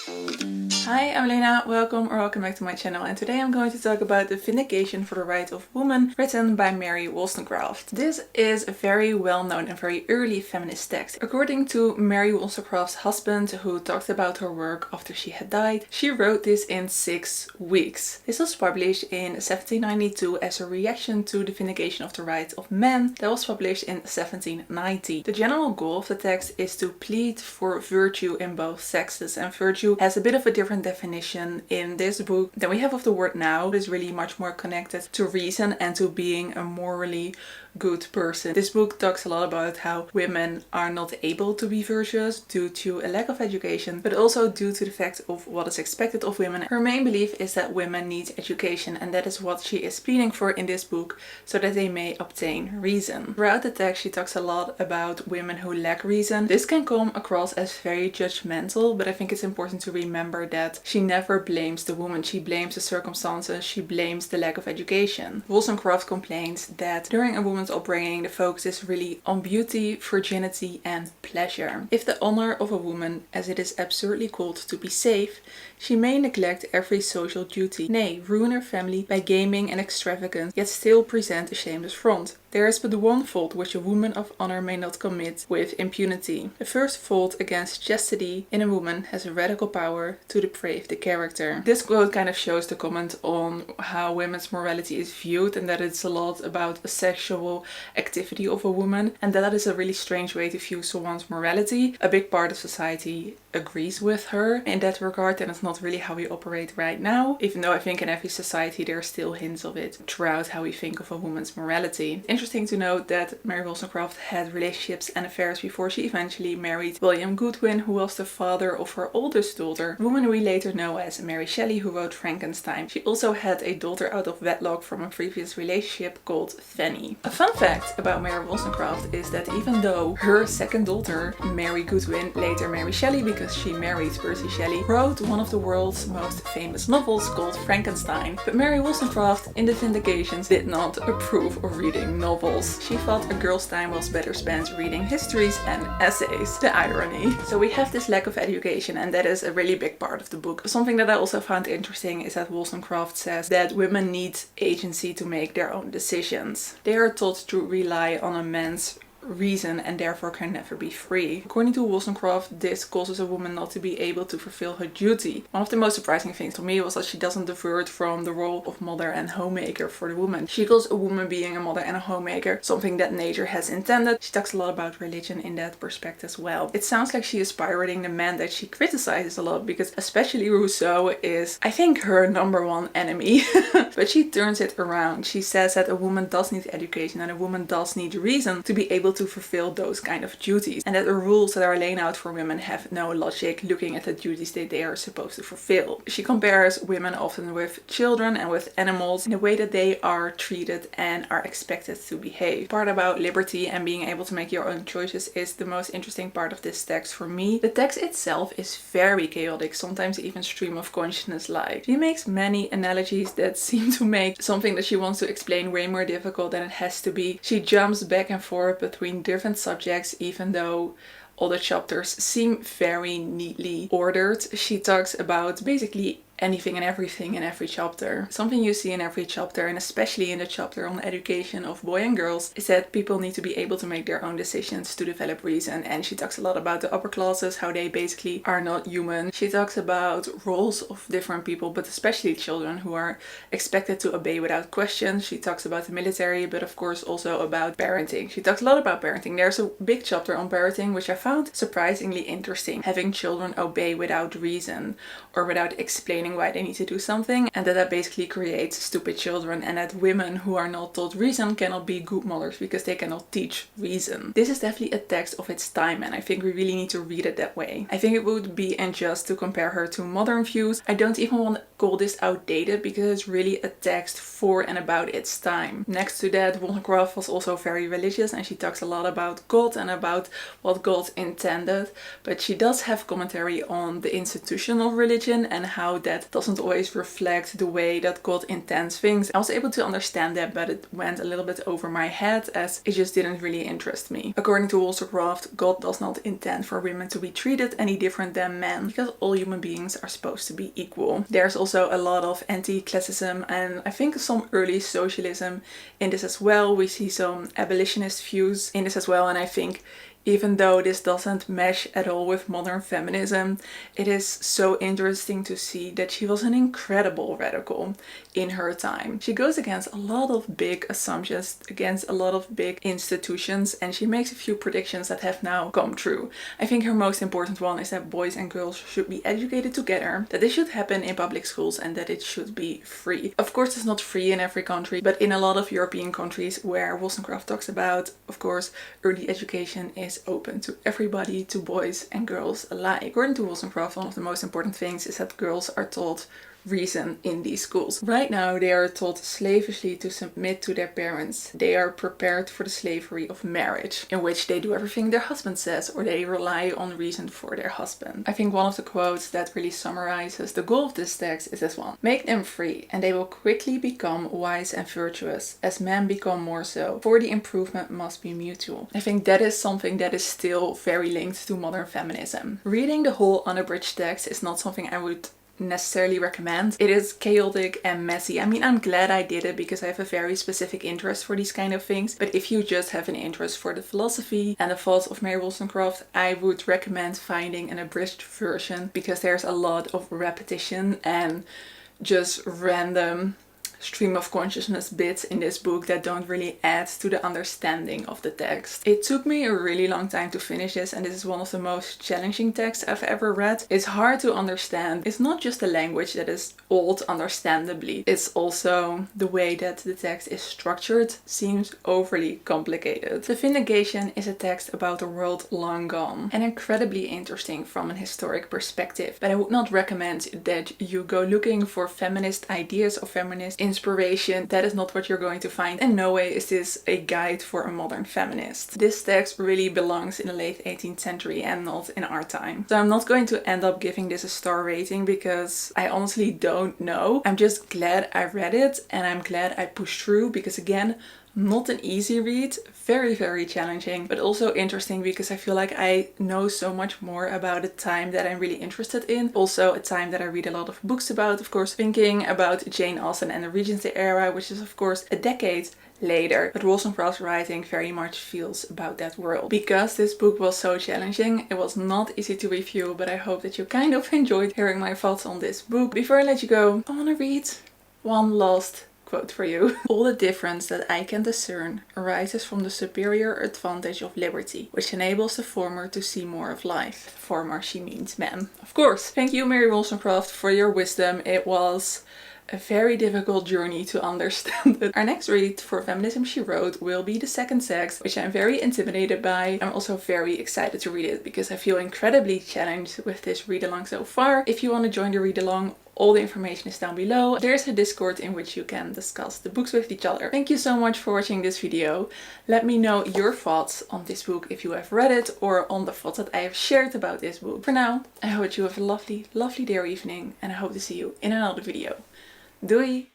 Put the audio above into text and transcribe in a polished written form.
Hi, I'm Milena, welcome back to my channel, and today I'm going to talk about the Vindication for the Rights of Women written by Mary Wollstonecraft. This is a very well-known and very early feminist text. According to Mary Wollstonecraft's husband, who talked about her work after she had died, she wrote this in 6 weeks. This was published in 1792 as a reaction to the Vindication of the Rights of Men that was published in 1790. The general goal of the text is to plead for virtue in both sexes, and virtue has a bit of a different definition in this book than we have of the word now. It is really much more connected to reason and to being a morally good person. This book talks a lot about how women are not able to be virtuous due to a lack of education, but also due to the fact of what is expected of women. Her main belief is that women need education, and that is what she is pleading for in this book, so that they may obtain reason. Throughout the text she talks a lot about women who lack reason. This can come across as very judgmental, but I think it's important to remember that she never blames the woman. She blames the circumstances, she blames the lack of education. Wollstonecraft complains that during a woman's upbringing the focus is really on beauty, virginity and pleasure. If the honor of a woman, as it is absurdly called, to be safe, she may neglect every social duty, nay, ruin her family by gaming and extravagance, yet still present a shameless front. There is but one fault which a woman of honor may not commit with impunity. The first fault against chastity in a woman has a radical power to deprave the character. This quote kind of shows the comment on how women's morality is viewed, and that it's a lot about a sexual activity of a woman, and that is a really strange way to view someone's morality. A big part of society agrees with her in that regard, and it's not really how we operate right now, even though I think in every society there are still hints of it throughout how we think of a woman's morality. Interesting to note that Mary Wollstonecraft had relationships and affairs before she eventually married William Godwin, who was the father of her oldest daughter, a woman we later know as Mary Shelley, who wrote Frankenstein. She also had a daughter out of wedlock from a previous relationship called Fanny. A fun fact about Mary Wollstonecraft is that even though her second daughter, Mary Godwin, later Mary Shelley because she married Percy Shelley, wrote one of the world's most famous novels called Frankenstein, but Mary Wollstonecraft in the Vindications did not approve of reading novels. She thought a girl's time was better spent reading histories and essays. The irony. So we have this lack of education, and that is a really big part of the book. Something that I also found interesting is that Wollstonecraft says that women need agency to make their own decisions. They are taught to rely on a man's reason and therefore can never be free. According to Wollstonecraft, this causes a woman not to be able to fulfill her duty. One of the most surprising things to me was that she doesn't divert from the role of mother and homemaker for the woman. She calls a woman being a mother and a homemaker something that nature has intended. She talks a lot about religion in that perspective as well. It sounds like she is pirating the man that she criticizes a lot, because especially Rousseau is, I think, her number one enemy. But she turns it around. She says that a woman does need education and a woman does need reason to be able to fulfill those kind of duties, and that the rules that are laid out for women have no logic looking at the duties that they are supposed to fulfill. She compares women often with children and with animals in the way that they are treated and are expected to behave. Part about liberty and being able to make your own choices is the most interesting part of this text for me. The text itself is very chaotic, sometimes even stream of consciousness-like. She makes many analogies that seem to make something that she wants to explain way more difficult than it has to be. She jumps back and forth between different subjects, even though all the chapters seem very neatly ordered. She talks about basically anything and everything in every chapter. Something you see in every chapter, and especially in the chapter on education of boys and girls, is that people need to be able to make their own decisions to develop reason. And she talks a lot about the upper classes, how they basically are not human. She talks about roles of different people, but especially children who are expected to obey without question. She talks about the military, but of course also about parenting. She talks a lot about parenting. There's a big chapter on parenting, which I found surprisingly interesting. Having children obey without reason or without explaining why they need to do something, and that basically creates stupid children, and that women who are not taught reason cannot be good mothers because they cannot teach reason. This is definitely a text of its time, and I think we really need to read it that way. I think it would be unjust to compare her to modern views. I don't even want to call this outdated because it's really a text for and about its time. Next to that, Wollstonecraft was also very religious and she talks a lot about God and about what God intended, but she does have commentary on the institution of religion and how that doesn't always reflect the way that God intends things. I was able to understand that, but it went a little bit over my head as it just didn't really interest me. According to Wollstonecraft, God does not intend for women to be treated any different than men because all human beings are supposed to be equal. There's also a lot of anti-classism and I think some early socialism in this as well. We see some abolitionist views in this as well, and I think even though this doesn't mesh at all with modern feminism, it is so interesting to see that she was an incredible radical in her time. She goes against a lot of big assumptions, against a lot of big institutions, and she makes a few predictions that have now come true. I think her most important one is that boys and girls should be educated together, that this should happen in public schools and that it should be free. Of course, it's not free in every country, but in a lot of European countries where Wollstonecraft talks about, of course, early education is open to everybody, to boys and girls alike. According to Wollstonecraft, one of the most important things is that girls are taught reason in these schools. Right now they are taught slavishly to submit to their parents. They are prepared for the slavery of marriage, in which they do everything their husband says or they rely on reason for their husband. I think one of the quotes that really summarizes the goal of this text is this one: "Make them free and they will quickly become wise and virtuous, as men become more so, for the improvement must be mutual." I think that is something that is still very linked to modern feminism. Reading the whole unabridged text is not something I would necessarily recommend. It is chaotic and messy. I mean, I'm glad I did it because I have a very specific interest for these kind of things, but if you just have an interest for the philosophy and the thoughts of Mary Wollstonecraft, I would recommend finding an abridged version because there's a lot of repetition and just random stream of consciousness bits in this book that don't really add to the understanding of the text. It took me a really long time to finish this, and this is one of the most challenging texts I've ever read. It's hard to understand. It's not just the language that is old understandably, it's also the way that the text is structured seems overly complicated. The Vindication is a text about a world long gone and incredibly interesting from an historic perspective, but I would not recommend that you go looking for feminist ideas or feminist inspiration. That is not what you're going to find. In no way is this a guide for a modern feminist. This text really belongs in the late 18th century and not in our time. So I'm not going to end up giving this a star rating because I honestly don't know. I'm just glad I read it and I'm glad I pushed through because, again, not an easy read, very, very challenging, but also interesting because I feel like I know so much more about a time that I'm really interested in. Also a time that I read a lot of books about, of course, thinking about Jane Austen and the Regency era, which is of course a decade later. But Wollstonecraft's writing very much feels about that world. Because this book was so challenging, it was not easy to review, but I hope that you kind of enjoyed hearing my thoughts on this book. Before I let you go, I want to read one last quote for you. "All the difference that I can discern arises from the superior advantage of liberty, which enables the former to see more of life." Former, she means men, of course. Thank you, Mary Wollstonecraft, for your wisdom. It was a very difficult journey to understand it. Our next read for Feminism She Wrote will be The Second Sex, which I'm very intimidated by. I'm also very excited to read it because I feel incredibly challenged with this read along so far. If you want to join the read along, all the information is down below. There's a Discord in which you can discuss the books with each other. Thank you so much for watching this video. Let me know your thoughts on this book if you have read it or on the thoughts that I have shared about this book. For now, I hope you have a lovely, lovely day or evening, and I hope to see you in another video. Doei!